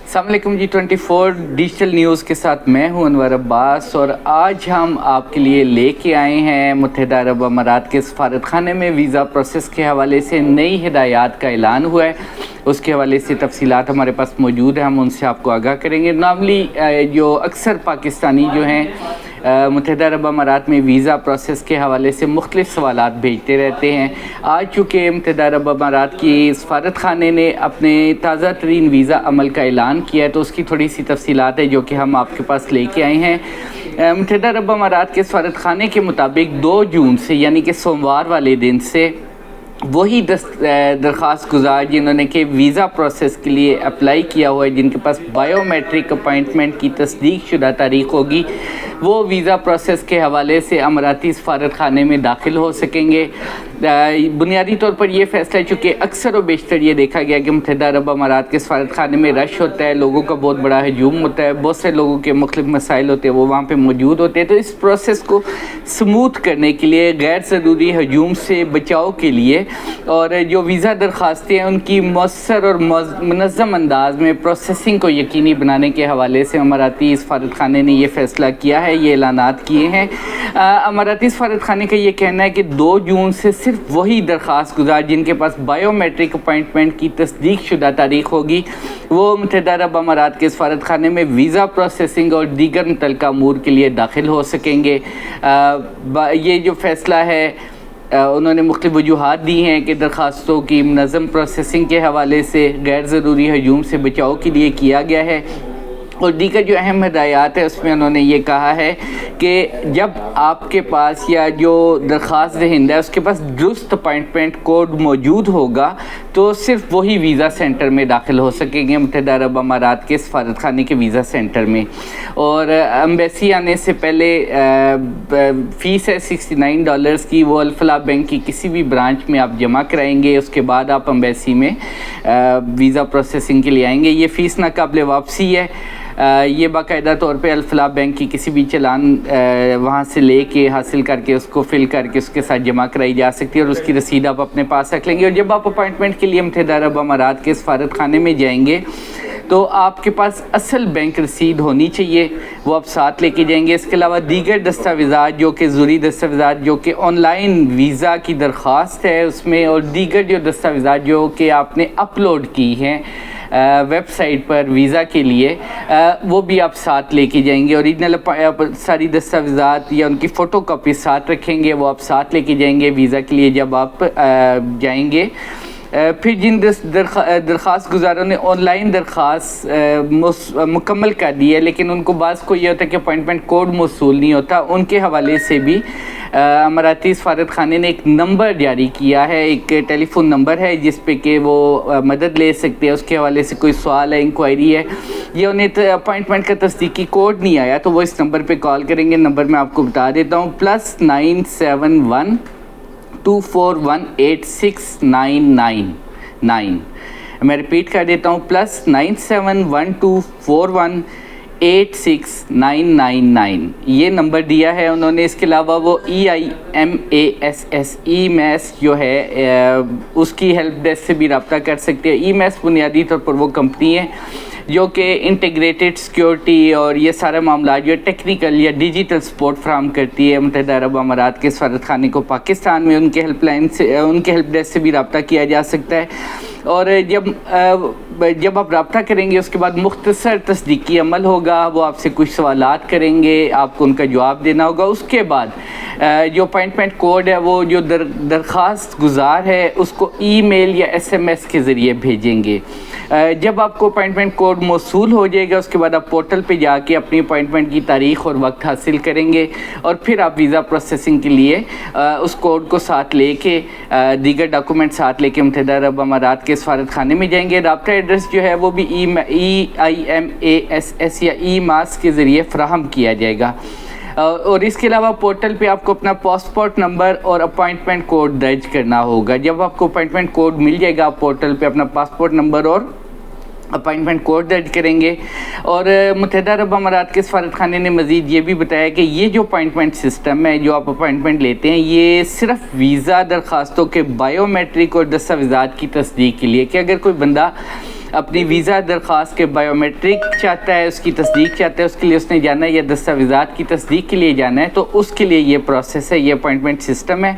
السلام علیکم G24 digital news کے ساتھ میں ہوں انور عباس، اور آج ہم آپ کے لیے لے کے آئے ہیں متحدہ عرب امارات کے سفارت خانے میں ویزا پروسیس کے حوالے سے نئی ہدایات کا اعلان ہوا ہے۔ اس کے حوالے سے تفصیلات ہمارے پاس موجود ہیں، ہم ان سے آپ کو آگاہ کریں گے۔ نارملی جو اکثر پاکستانی جو ہیں متحدہ عرب امارات میں ویزا پروسیس کے حوالے سے مختلف سوالات بھیجتے رہتے ہیں۔ آج چونکہ متحدہ عرب امارات کی سفارت خانے نے اپنے تازہ ترین ویزا عمل کا اعلان کیا ہے، تو اس کی تھوڑی سی تفصیلات ہے جو کہ ہم آپ کے پاس لے کے آئے ہیں۔ متحدہ عرب امارات کے سفارت خانے کے مطابق 2 جون سے یعنی کہ سوموار والے دن سے وہی درخواست گزار جنہوں نے کہ ویزا پروسیس کے لیے اپلائی کیا ہوا ہے، جن کے پاس بائیو میٹرک اپائنٹمنٹ کی تصدیق شدہ تاریخ ہوگی، وہ ویزا پروسیس کے حوالے سے اماراتی سفارت خانے میں داخل ہو سکیں گے۔ بنیادی طور پر یہ فیصلہ چونکہ اکثر و بیشتر یہ دیکھا گیا کہ متحدہ عرب امارات کے سفارت خانے میں رش ہوتا ہے، لوگوں کا بہت بڑا ہجوم ہوتا ہے، بہت سے لوگوں کے مختلف مسائل ہوتے ہیں، وہ وہاں پہ موجود ہوتے ہیں، تو اس پروسیس کو سموتھ کرنے کے لیے، غیر ضروری ہجوم سے بچاؤ کے لیے، اور جو ویزا درخواستیں ہیں ان کی مؤثر اور منظم انداز میں پروسیسنگ کو یقینی بنانے کے حوالے سے اماراتی سفارت خانے نے یہ فیصلہ کیا ہے، یہ اعلانات کیے ہیں۔ اماراتی سفارت خانے کا یہ کہنا ہے کہ 2 جون سے صرف وہی درخواست گزار جن کے پاس بائیو میٹرک اپائنٹمنٹ کی تصدیق شدہ تاریخ ہوگی، وہ متحدہ عرب امارات کے سفارت خانے میں ویزا پروسیسنگ اور دیگر متعلقہ امور کے لیے داخل ہو سکیں گے۔ یہ جو فیصلہ ہے انہوں نے مختلف وجوہات دی ہیں کہ درخواستوں کی منظم پروسیسنگ کے حوالے سے غیر ضروری ہجوم سے بچاؤ کے لیے کیا گیا ہے، اور دیگر جو اہم ہدایات ہیں اس میں انہوں نے یہ کہا ہے کہ جب آپ کے پاس یا جو درخواست دہندہ ہے اس کے پاس درست اپائنٹمنٹ کوڈ موجود ہوگا تو صرف وہی ویزا سینٹر میں داخل ہو سکیں گے، متحدہ عرب امارات کے سفارت خانے کے ویزا سینٹر میں۔ اور ایمبیسی آنے سے پہلے فیس ہے $69 کی، وہ الفلاح بینک کی کسی بھی برانچ میں آپ جمع کرائیں گے، اس کے بعد آپ ایمبیسی میں ویزا پروسیسنگ کے لیے آئیں گے۔ یہ فیس ناقابل واپسی ہے، یہ باقاعدہ طور پہ الفلاح بینک کی کسی بھی چلان وہاں سے لے کے حاصل کر کے اس کو فل کر کے اس کے ساتھ جمع کرائی جا سکتی ہے، اور اس کی رسید آپ اپنے پاس رکھ لیں گے۔ اور جب آپ اپائنٹمنٹ کے لیے متحدہ عرب امارات کے سفارت خانے میں جائیں گے تو آپ کے پاس اصل بینک رسید ہونی چاہیے، وہ آپ ساتھ لے کے جائیں گے۔ اس کے علاوہ دیگر دستاویزات جو کہ ضروری دستاویزات جو کہ آن لائن ویزا کی درخواست ہے اس میں، اور دیگر جو دستاویزات جو کہ آپ نے اپلوڈ کی ہیں ویب سائٹ پر ویزا کے لیے، وہ بھی آپ ساتھ لے کے جائیں گے۔ اوریجنل ساری دستاویزات یا ان کی فوٹو کاپی ساتھ رکھیں گے، وہ آپ ساتھ لے کے جائیں گے ویزا کے لیے جب آپ جائیں گے۔ پھر جن درخواست گزاروں نے آن لائن درخواست مکمل کر دی ہے لیکن ان کو بعض کو یہ ہوتا ہے کہ اپائنٹمنٹ کوڈ موصول نہیں ہوتا، ان کے حوالے سے بھی اماراتی سفارت خانے نے ایک نمبر جاری کیا ہے، ایک ٹیلی فون نمبر ہے جس پہ کہ وہ مدد لے سکتے ہیں۔ اس کے حوالے سے کوئی سوال ہے، انکوائری ہے، یا انہیں اپائنٹمنٹ کا تصدیقی کوڈ نہیں آیا تو وہ اس نمبر پہ کال کریں گے۔ نمبر میں آپ کو بتا دیتا ہوں، +971 2418699۔ میں ریپیٹ کر دیتا ہوں، +971 2418699۔ یہ نمبر دیا ہے انہوں نے۔ اس کے علاوہ وہ EIMAS جو ہے اس کی ہیلپ ڈیسک سے بھی رابطہ کر سکتے ہیں۔ EIMAS بنیادی طور پر وہ کمپنی ہے جو کہ انٹیگریٹڈ سیکیورٹی اور یہ سارا معاملات جو ٹیکنیکل یا ڈیجیٹل سپورٹ فراہم کرتی ہے متحدہ عرب امارات کے سفارت خانے کو پاکستان میں۔ ان کے ہیلپ لائن سے، ان کے ہیلپ ڈیسک سے بھی رابطہ کیا جا سکتا ہے، اور جب آپ رابطہ کریں گے اس کے بعد مختصر تصدیقی عمل ہوگا، وہ آپ سے کچھ سوالات کریں گے، آپ کو ان کا جواب دینا ہوگا۔ اس کے بعد جو اپائنٹمنٹ کوڈ ہے وہ جو درخواست گزار ہے اس کو ای میل یا SMS کے ذریعے بھیجیں گے۔ جب آپ کو اپائنٹمنٹ کوڈ موصول ہو جائے گا اس کے بعد آپ پورٹل پہ جا کے اپنی اپائنٹمنٹ کی تاریخ اور وقت حاصل کریں گے، اور پھر آپ ویزا پروسیسنگ کے لیے اس کوڈ کو ساتھ لے کے دیگر ڈاکومنٹ ساتھ لے کے متحدہ عرب امارات کے سفارت خانے میں جائیں گے۔ رابطہ ایڈریس جو ہے وہ بھی EIMAS یا EIMAS کے ذریعے فراہم کیا جائے گا، اور اس کے علاوہ پورٹل پہ آپ کو اپنا پاسپورٹ نمبر اور اپائنٹمنٹ کوڈ درج کرنا ہوگا۔ جب آپ کو اپائنٹمنٹ کوڈ مل جائے گا آپ پورٹل پہ اپنا پاسپورٹ نمبر اور اپائنٹمنٹ کوڈ درج کریں گے۔ اور متحدہ عرب امارات کے سفارت خانے نے مزید یہ بھی بتایا کہ یہ جو اپائنٹمنٹ سسٹم ہے، جو آپ اپائنٹمنٹ لیتے ہیں، یہ صرف ویزا درخواستوں کے بائیو میٹرک اور دستاویزات کی تصدیق کے لیے، کہ اگر کوئی بندہ اپنی ویزا درخواست کے بائیومیٹرک چاہتا ہے، اس کی تصدیق چاہتا ہے، اس کے لیے اس نے جانا ہے یا دستاویزات کی تصدیق کے لیے جانا ہے، تو اس کے لیے یہ پروسیس ہے، یہ اپوائنٹمنٹ سسٹم ہے۔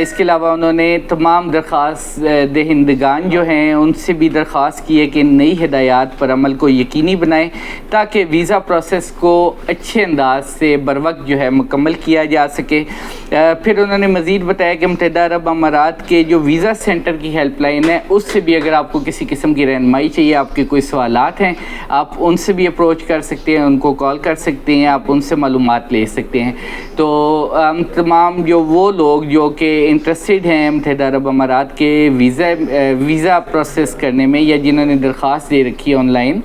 اس کے علاوہ انہوں نے تمام درخواست دہندگان جو ہیں ان سے بھی درخواست کی ہے کہ نئی ہدایات پر عمل کو یقینی بنائیں تاکہ ویزا پروسیس کو اچھے انداز سے بر وقت جو ہے مکمل کیا جا سکے۔ پھر انہوں نے مزید بتایا کہ متحدہ عرب امارات کے جو ویزا سینٹر کی ہیلپ لائن ہے اس سے بھی اگر آپ کو کسی قسم کی رہنمائی چاہیے، آپ کے کوئی سوالات ہیں، آپ ان سے بھی اپروچ کر سکتے ہیں، ان کو کال کر سکتے ہیں، آپ ان سے معلومات لے سکتے ہیں۔ تو تمام جو وہ لوگ جو کہ انٹرسٹڈ ہیں متحدہ عرب امارات کے ویزا پروسیس کرنے میں یا جنہوں نے درخواست دے رکھی ہے آن لائن،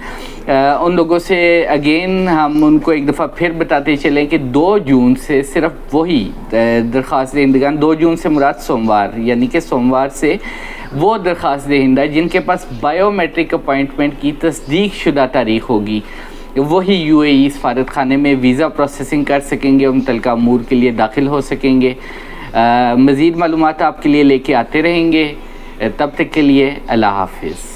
ان لوگوں سے اگین ہم ان کو ایک دفعہ پھر بتاتے چلیں کہ 2 جون سے صرف وہی درخواست دہندگان، 2 جون سے مراد سوموار، یعنی کہ سوموار سے وہ درخواست دہندہ جن کے پاس بائیومیٹرک اپوائنٹمنٹ کی تصدیق شدہ تاریخ ہوگی، وہی UAE سفارت خانے میں ویزا پروسیسنگ کر سکیں گے اور متعلقہ امور کے لیے داخل ہو سکیں گے۔ مزید معلومات آپ کے لیے لے کے آتے رہیں گے، تب تک کے لیے اللہ حافظ۔